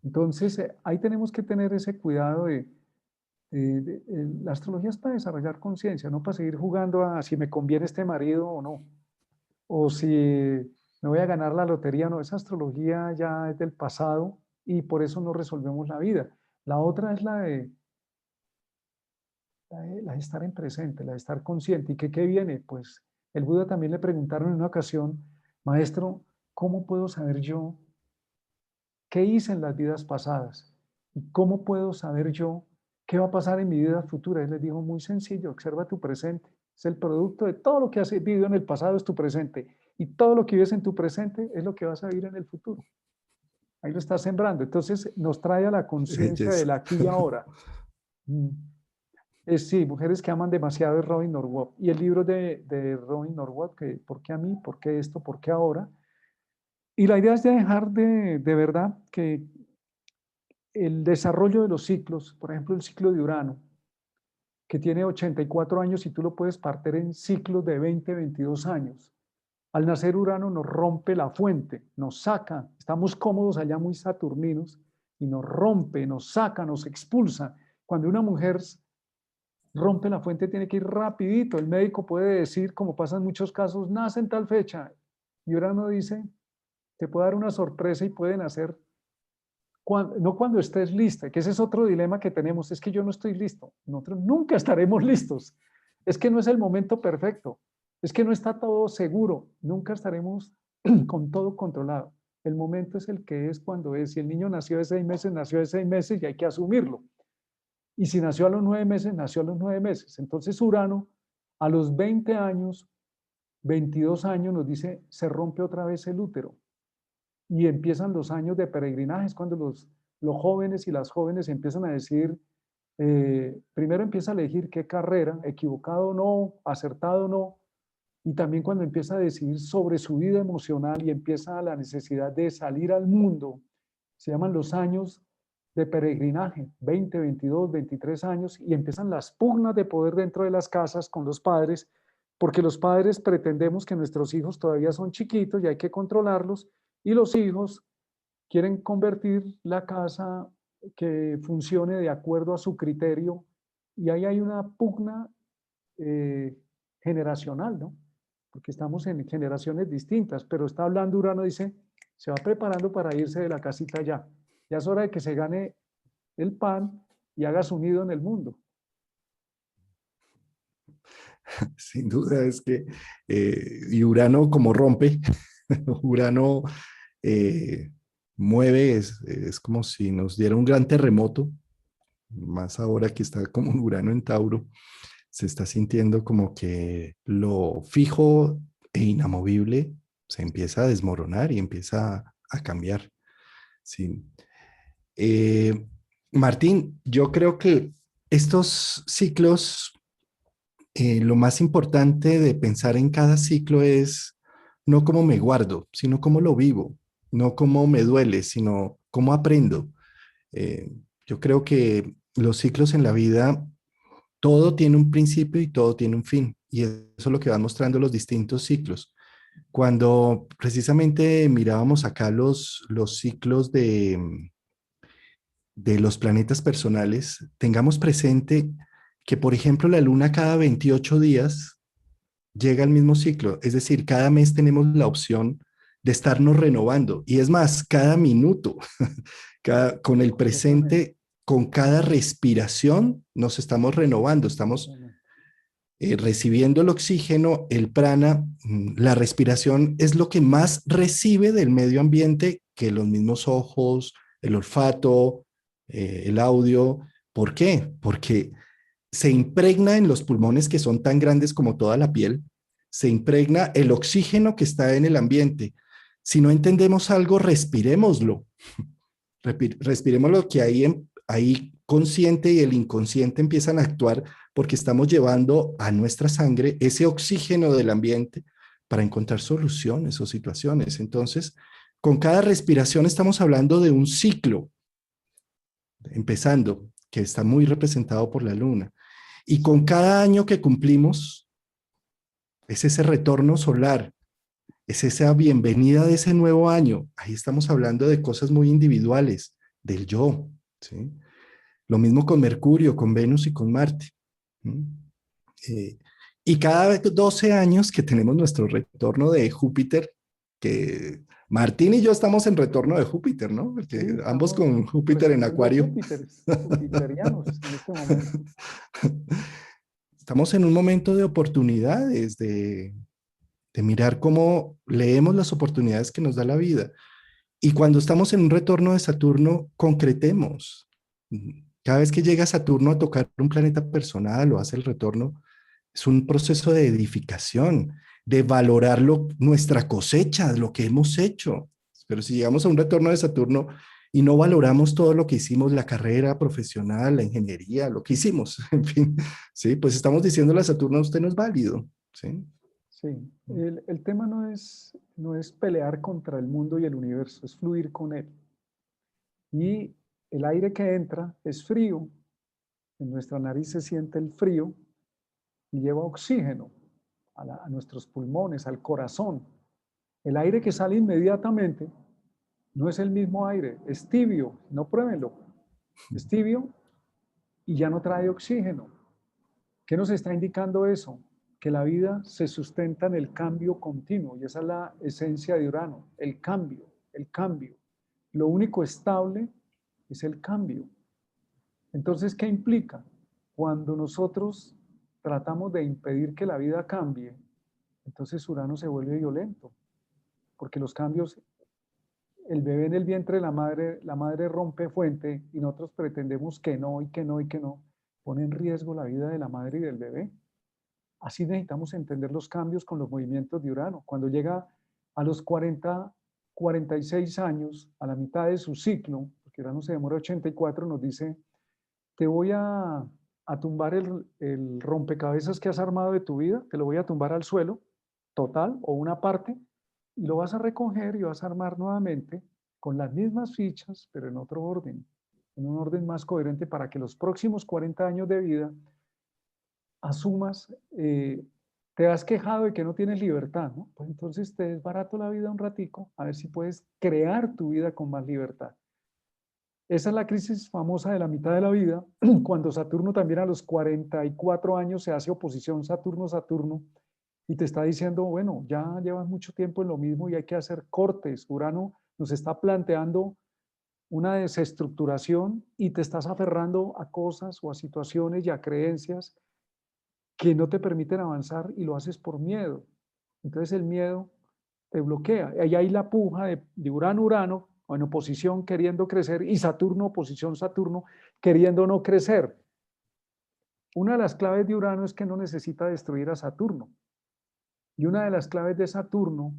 Entonces, ahí tenemos que tener ese cuidado la astrología es para desarrollar conciencia, no para seguir jugando a si me conviene este marido o no, o si me voy a ganar la lotería o no. Esa astrología ya es del pasado y por eso no resolvemos la vida. La otra es la de estar en presente, la de estar consciente. ¿Y qué viene? Pues el Buda también le preguntaron en una ocasión, maestro, ¿cómo puedo saber yo qué hice en las vidas pasadas? ¿Y cómo puedo saber yo qué va a pasar en mi vida futura? Él les dijo, muy sencillo, observa tu presente. Es el producto de todo lo que has vivido en el pasado, es tu presente. Y todo lo que vives en tu presente es lo que vas a vivir en el futuro. Ahí lo estás sembrando. Entonces nos trae a la conciencia Belleza. del aquí y ahora. Mm. Sí, Mujeres que aman demasiado de Robin Norwalk. Y el libro de Robin Norwalk, que ¿por qué a mí? ¿Por qué esto? ¿Por qué ahora? Y la idea es de dejar de verdad que el desarrollo de los ciclos, por ejemplo, el ciclo de Urano, que tiene 84 años y tú lo puedes partir en ciclos de 20, 22 años. Al nacer Urano nos rompe la fuente, nos saca, estamos cómodos allá muy saturninos y nos rompe, nos saca, nos expulsa. Cuando una mujer rompe la fuente tiene que ir rapidito, el médico puede decir, como pasa en muchos casos, nace en tal fecha y Urano dice, te puede dar una sorpresa y puede nacer no cuando estés lista, que ese es otro dilema que tenemos, es que yo no estoy listo, nosotros nunca estaremos listos, es que no es el momento perfecto, es que no está todo seguro, nunca estaremos con todo controlado. El momento es el que es cuando es. Si el niño nació de 6 meses, nació de 6 meses y hay que asumirlo. Y si nació a los 9 meses, nació a los 9 meses. Entonces Urano, a los 20 años, 22 años, nos dice, se rompe otra vez el útero y empiezan los años de peregrinajes, cuando los jóvenes y las jóvenes empiezan a decir, primero empieza a elegir qué carrera, equivocado o no, acertado o no, y también cuando empieza a decidir sobre su vida emocional y empieza la necesidad de salir al mundo, se llaman los años de peregrinaje, 20, 22, 23 años, y empiezan las pugnas de poder dentro de las casas con los padres, porque los padres pretendemos que nuestros hijos todavía son chiquitos y hay que controlarlos, y los hijos quieren convertir la casa que funcione de acuerdo a su criterio, y ahí hay una pugna eh, generacional, ¿no? Porque estamos en generaciones distintas, pero está hablando Urano, dice, se va preparando para irse de la casita ya. Ya es hora de que se gane el pan y haga su nido en el mundo. Sin duda es que, y Urano como rompe, Urano eh, mueve, es como si nos diera un gran terremoto, más ahora que está como un Urano en Tauro. se está sintiendo como que lo fijo e inamovible se empieza a desmoronar y empieza a cambiar. Sí. Eh, Martín, yo creo que estos ciclos, lo más importante de pensar en cada ciclo es no cómo me guardo, sino cómo lo vivo, no cómo me duele, sino cómo aprendo. Eh, yo creo que los ciclos en la vida, todo tiene un principio y todo tiene un fin, y eso es lo que van mostrando los distintos ciclos. Cuando precisamente mirábamos acá los ciclos de los planetas personales, tengamos presente que, por ejemplo, la luna cada 28 días llega al mismo ciclo, es decir, cada mes tenemos la opción de estarnos renovando, y es más, cada minuto, con el Completamente. presente, con cada respiración, nos estamos renovando, estamos Completamente. recibiendo el oxígeno, el prana, la respiración es lo que más recibe del medio ambiente que los mismos ojos, el olfato, el audio. ¿Por qué? Porque se impregna en los pulmones, que son tan grandes como toda la piel, se impregna el oxígeno que está en el ambiente. Si no entendemos algo, respirémoslo. Respiremos lo que ahí consciente y el inconsciente empiezan a actuar, porque estamos llevando a nuestra sangre ese oxígeno del ambiente para encontrar soluciones o situaciones. Entonces, con cada respiración estamos hablando de un ciclo, empezando, que está muy representado por la luna. Y con cada año que cumplimos, es ese retorno solar, es esa bienvenida de ese nuevo año. Ahí estamos hablando de cosas muy individuales, del yo, ¿sí? Lo mismo con Mercurio, con Venus y con Marte. ¿Mm? Eh, y cada 12 años que tenemos nuestro retorno de Júpiter, que Martín y yo estamos en retorno de Júpiter, ¿no? Sí, Porque ambos estamos con Júpiter en recibiendo Acuario. Júpiteres, jupiterianos en este momento. Estamos en un momento de oportunidades, de mirar cómo leemos las oportunidades que nos da la vida. Y cuando estamos en un retorno de Saturno, concretemos. Cada vez que llega Saturno a tocar un planeta personal o hace el retorno, es un proceso de edificación, de valorar nuestra cosecha, lo que hemos hecho. Pero si llegamos a un retorno de Saturno y no valoramos todo lo que hicimos, la carrera profesional, la ingeniería, lo que hicimos, en fin, sí, pues estamos diciéndole a Saturno, usted no es válido, ¿sí? Sí, el tema no es pelear contra el mundo y el universo, es fluir con él. Y el aire que entra es frío, en nuestra nariz se siente el frío y lleva oxígeno a nuestros pulmones, al corazón. El aire que sale inmediatamente no es el mismo aire, es tibio, no pruébenlo, es tibio y ya no trae oxígeno. ¿Qué nos está indicando eso? Que la vida se sustenta en el cambio continuo, y esa es la esencia de Urano, el cambio, el cambio. Lo único estable es el cambio. Entonces, ¿qué implica? Cuando nosotros tratamos de impedir que la vida cambie, entonces Urano se vuelve violento, porque los cambios, el bebé en el vientre de la madre rompe fuente y nosotros pretendemos que no y que no y que no, pone en riesgo la vida de la madre y del bebé. Así necesitamos entender los cambios con los movimientos de Urano. Cuando llega a los 46 años, a la mitad de su ciclo, porque Urano se demora 84, nos dice, te voy a tumbar el rompecabezas que has armado de tu vida, te lo voy a tumbar al suelo, total o una parte, y lo vas a recoger y vas a armar nuevamente con las mismas fichas, pero en otro orden, en un orden más coherente para que los próximos 40 años de vida asumas, te has quejado de que no tienes libertad, ¿no? Pues entonces te desbarato la vida un ratico, a ver si puedes crear tu vida con más libertad. Esa es la crisis famosa de la mitad de la vida, cuando Saturno también a los 44 años se hace oposición Saturno-Saturno y te está diciendo, bueno, ya llevas mucho tiempo en lo mismo y hay que hacer cortes. Urano nos está planteando una desestructuración y te estás aferrando a cosas o a situaciones y a creencias que no te permiten avanzar y lo haces por miedo. Entonces el miedo te bloquea. Ahí hay la puja de Urano-Urano, en oposición queriendo crecer, y Saturno, oposición Saturno, queriendo no crecer. Una de las claves de Urano es que no necesita destruir a Saturno. Y una de las claves de Saturno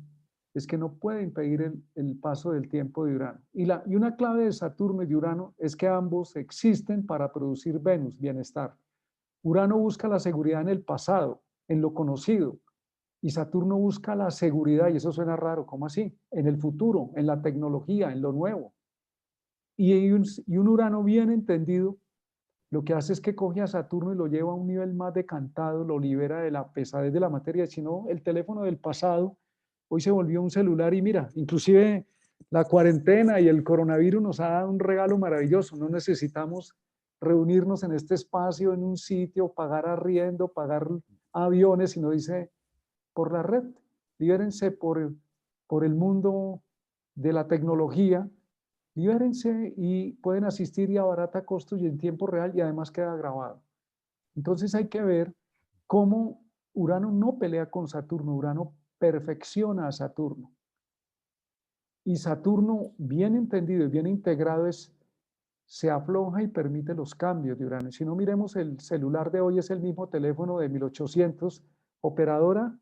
es que no puede impedir el paso del tiempo de Urano. Y una clave de Saturno y de Urano es que ambos existen para producir Venus, bienestar. Urano busca la seguridad en el pasado, en lo conocido, y Saturno busca la seguridad, y eso suena raro, ¿cómo así? En el futuro, en la tecnología, en lo nuevo. Y un Urano bien entendido lo que hace es que coge a Saturno y lo lleva a un nivel más decantado, lo libera de la pesadez de la materia, sino el teléfono del pasado hoy se volvió un celular y mira, inclusive la cuarentena y el coronavirus nos ha dado un regalo maravilloso, no necesitamos reunirnos en este espacio, en un sitio, pagar arriendo, pagar aviones, sino dice por la red, libérense por el mundo de la tecnología, libérense y pueden asistir y a barata costo y en tiempo real y además queda grabado. Entonces hay que ver cómo Urano no pelea con Saturno, Urano perfecciona a Saturno. Y Saturno, bien entendido y bien integrado, se afloja y permite los cambios de Urano. Si no miremos el celular de hoy, es el mismo teléfono de 1800, operadora,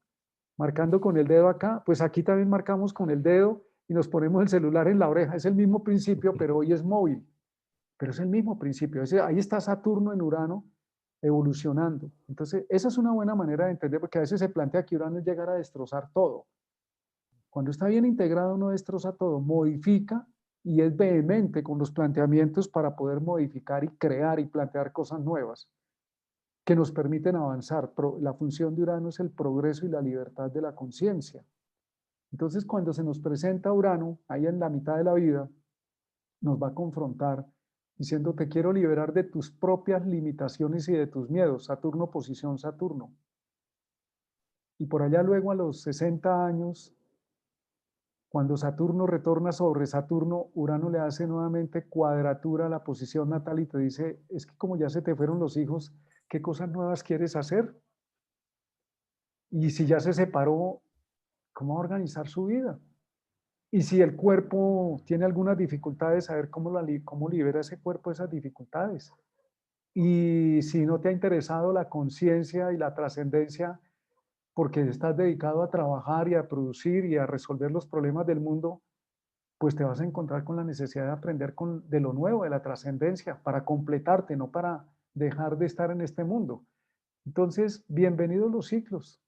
marcando con el dedo acá, pues aquí también marcamos con el dedo y nos ponemos el celular en la oreja. Es el mismo principio, pero hoy es móvil. Pero es el mismo principio. Ahí está Saturno en Urano evolucionando. Entonces, esa es una buena manera de entender, porque a veces se plantea que Urano es llegar a destrozar todo. Cuando está bien integrado, no destroza todo, modifica y es vehemente con los planteamientos para poder modificar y crear y plantear cosas nuevas que nos permiten avanzar. La función de Urano es el progreso y la libertad de la conciencia. Entonces, cuando se nos presenta Urano, ahí en la mitad de la vida, nos va a confrontar diciendo, te quiero liberar de tus propias limitaciones y de tus miedos. Saturno, posición Saturno. Y por allá luego a los 60 años, cuando Saturno retorna sobre Saturno, Urano le hace nuevamente cuadratura a la posición natal y te dice, es que como ya se te fueron los hijos, ¿qué cosas nuevas quieres hacer? Y si ya se separó, ¿cómo va a organizar su vida? Y si el cuerpo tiene algunas dificultades, saber cómo libera ese cuerpo esas dificultades. Y si no te ha interesado la conciencia y la trascendencia, porque estás dedicado a trabajar y a producir y a resolver los problemas del mundo, pues te vas a encontrar con la necesidad de aprender de lo nuevo, de la trascendencia, para completarte, no para dejar de estar en este mundo. Entonces, bienvenidos los ciclos,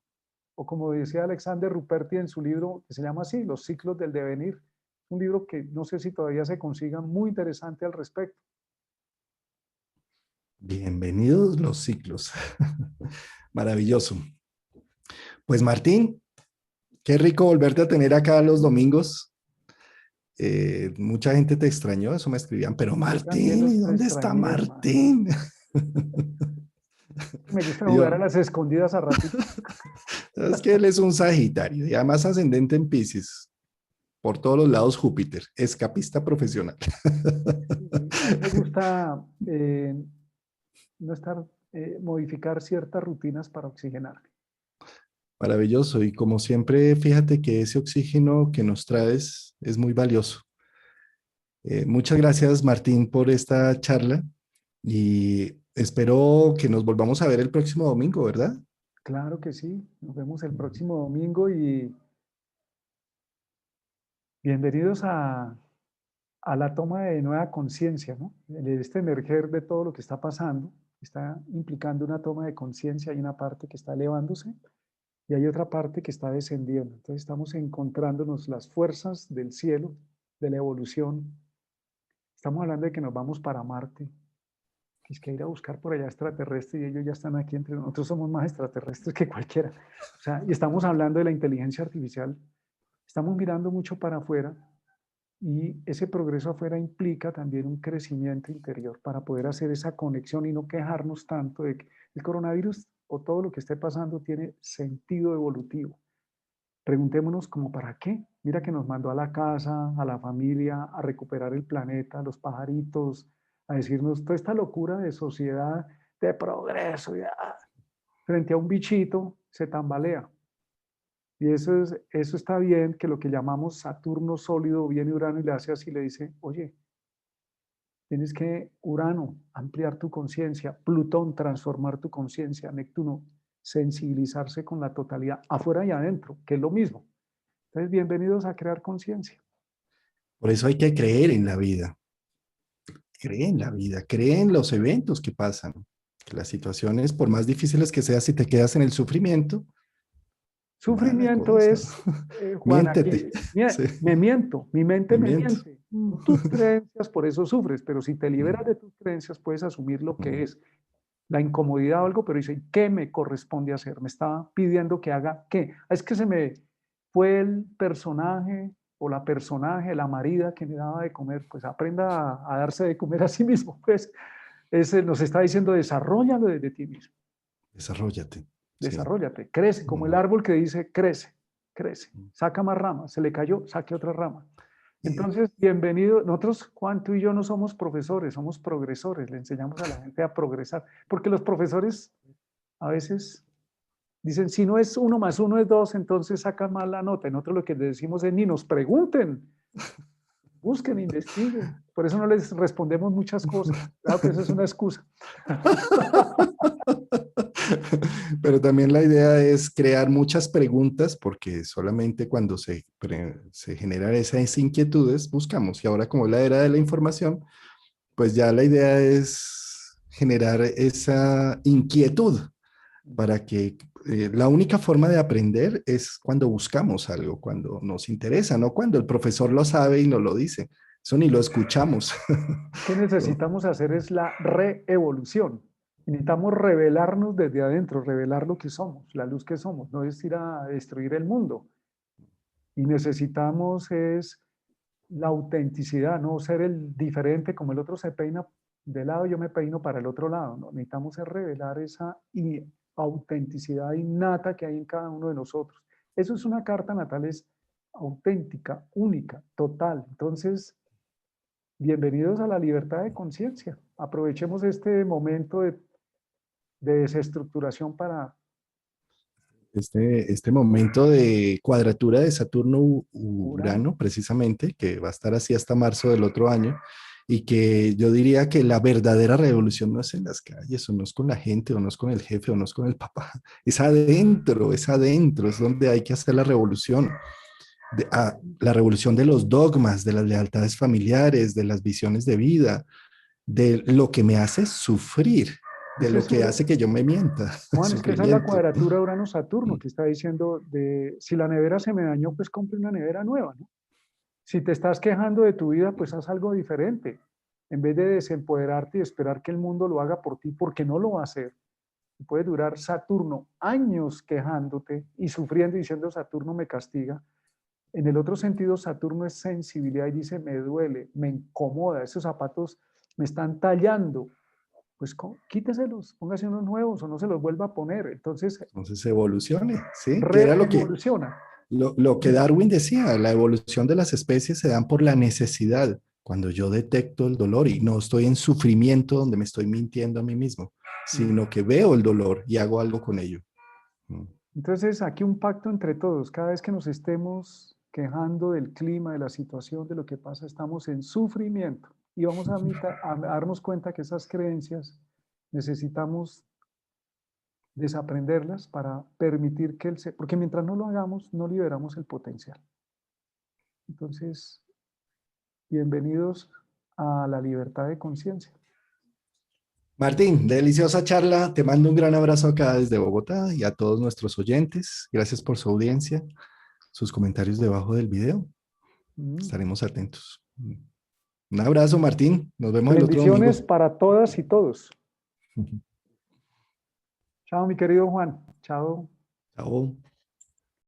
o como decía Alexander Ruperti en su libro, que se llama así, Los ciclos del devenir, un libro que no sé si todavía se consiga, muy interesante al respecto. Bienvenidos los ciclos. Maravilloso. Pues Martín, qué rico volverte a tener acá los domingos. Mucha gente te extrañó, eso me escribían, pero Yo también Martín, ¿y los dónde está extrañé, hermano. Martín? Me gusta Y jugar a yo, las escondidas a ratitos. es que él es un Sagitario y además ascendente en Piscis, por todos los lados Júpiter, escapista profesional. Sí, a mí me gusta no estar, modificar ciertas rutinas para oxigenar. Maravilloso. Y como siempre, fíjate que ese oxígeno que nos traes es muy valioso. Muchas gracias, Martín, por esta charla y espero que nos volvamos a ver el próximo domingo, ¿verdad? Claro que sí. Nos vemos el próximo domingo y bienvenidos a la toma de nueva conciencia, ¿no? Este emerger de todo lo que está pasando está implicando una toma de conciencia. Hay una parte que está elevándose y hay otra parte que está descendiendo. Entonces estamos encontrándonos las fuerzas del cielo, de la evolución. Estamos hablando de que nos vamos para Marte, que es que ir a buscar por allá extraterrestres y ellos ya están aquí entre nosotros, somos más extraterrestres que cualquiera. O sea, y estamos hablando de la inteligencia artificial, estamos mirando mucho para afuera y ese progreso afuera implica también un crecimiento interior para poder hacer esa conexión y no quejarnos tanto de que el coronavirus o todo lo que esté pasando tiene sentido evolutivo. Preguntémonos como para qué. Mira que nos mandó a la casa, a la familia, a recuperar el planeta, a los pajaritos, a decirnos toda esta locura de sociedad, de progreso, ya, frente a un bichito, se tambalea. Y eso está bien, que lo que llamamos Saturno sólido viene Urano y le hace así, le dice, oye, Tienes que, Urano, ampliar tu conciencia, Plutón, transformar tu conciencia, Neptuno, sensibilizarse con la totalidad, afuera y adentro, que es lo mismo. Entonces, bienvenidos a crear conciencia. Por eso hay que creer en la vida. Cree en la vida, cree en los eventos que pasan. Que las situaciones, por más difíciles que sean, si te quedas en el sufrimiento, mala Sufrimiento cosa. es, Juan, aquí, Miéntete. Sí, me miento, mi mente me me miento. miente. Son tus creencias, por eso sufres, pero si te liberas Mm, de tus creencias, puedes asumir lo que mm. es la incomodidad o algo, pero dice, ¿qué me corresponde hacer? Me está pidiendo que haga qué. Es que se me fue el personaje o la personaje, la marida que me daba de comer, pues aprenda a darse de comer a sí mismo, pues ese nos está diciendo, desarrollalo desde ti mismo. Desarróllate. Sí. Desarróllate, crece, como el Mm. árbol que dice, crece, crece, saca más ramas, se le cayó, saque otra rama. Y Entonces, bienvenido. Nosotros, Juan, tú y yo no somos profesores, somos progresores, le enseñamos a la gente a progresar, porque los profesores a veces dicen, si no es 1 más 1 es 2, entonces sacan mal la nota. Y nosotros lo que les decimos es, ni nos pregunten, busquen, investiguen. Por eso no les respondemos muchas cosas. Claro que eso es una excusa. Pero también la idea es crear muchas preguntas porque solamente cuando se generan esas inquietudes buscamos. Y ahora como es la era de la información, pues ya la idea es generar esa inquietud para que la única forma de aprender es cuando buscamos algo, cuando nos interesa, no cuando el profesor lo sabe y nos lo dice. Eso ni lo escuchamos. ¿Qué necesitamos hacer es la reevolución? Necesitamos revelarnos desde adentro, revelar lo que somos, la luz que somos, no es ir a destruir el mundo. Y necesitamos es la autenticidad, no ser el diferente como el otro se peina de lado, yo me peino para el otro lado. No, necesitamos es revelar esa autenticidad innata que hay en cada uno de nosotros. Eso es una carta natal, es auténtica, única, total. Entonces, bienvenidos a la libertad de conciencia. Aprovechemos este momento de desestructuración para... Este momento de cuadratura de Urano. Saturno-Urano, precisamente, que va a estar así hasta marzo del otro año, y que yo diría que la verdadera revolución no es en las calles, o no es con la gente, o no es con el jefe, o no es con el papá, es adentro, es donde hay que hacer la revolución. La revolución de los dogmas, de las lealtades familiares, de las visiones de vida, de lo que me hace sufrir, de Ese lo es que hace que yo me mienta, el Juan, es que esa es la sufrimiento. cuadratura Urano-Saturno que está diciendo de si la nevera se me dañó, pues compre una nevera nueva, ¿no? Si te estás quejando de tu vida, pues haz algo diferente. En vez de desempoderarte y esperar que el mundo lo haga por ti, porque no lo va a hacer. Puede durar Saturno años quejándote y sufriendo y diciendo Saturno me castiga. En el otro sentido, Saturno es sensibilidad y dice me duele, me incomoda, esos zapatos me están tallando, pues quíteselos, póngase unos nuevos o no se los vuelva a poner. Entonces, Entonces evolucione, ¿sí? Que era reevoluciona. lo que Darwin decía, la evolución de las especies se dan por la necesidad. Cuando yo detecto el dolor y no estoy en sufrimiento donde me estoy mintiendo a mí mismo, sino que veo el dolor y hago algo con ello. Entonces, aquí un pacto entre todos. Cada vez que nos estemos quejando del clima, de la situación, de lo que pasa, estamos en sufrimiento. Y vamos a darnos cuenta que esas creencias necesitamos desaprenderlas para permitir que porque mientras no lo hagamos, no liberamos el potencial. Entonces, bienvenidos a la libertad de conciencia. Martín, deliciosa charla. Te mando un gran abrazo acá desde Bogotá y a todos nuestros oyentes. Gracias por su audiencia, sus comentarios debajo del video. Estaremos atentos. Un abrazo, Martín. Nos vemos el otro domingo. Bendiciones para todas y todos. Chao, mi querido Juan. Chao. Chao.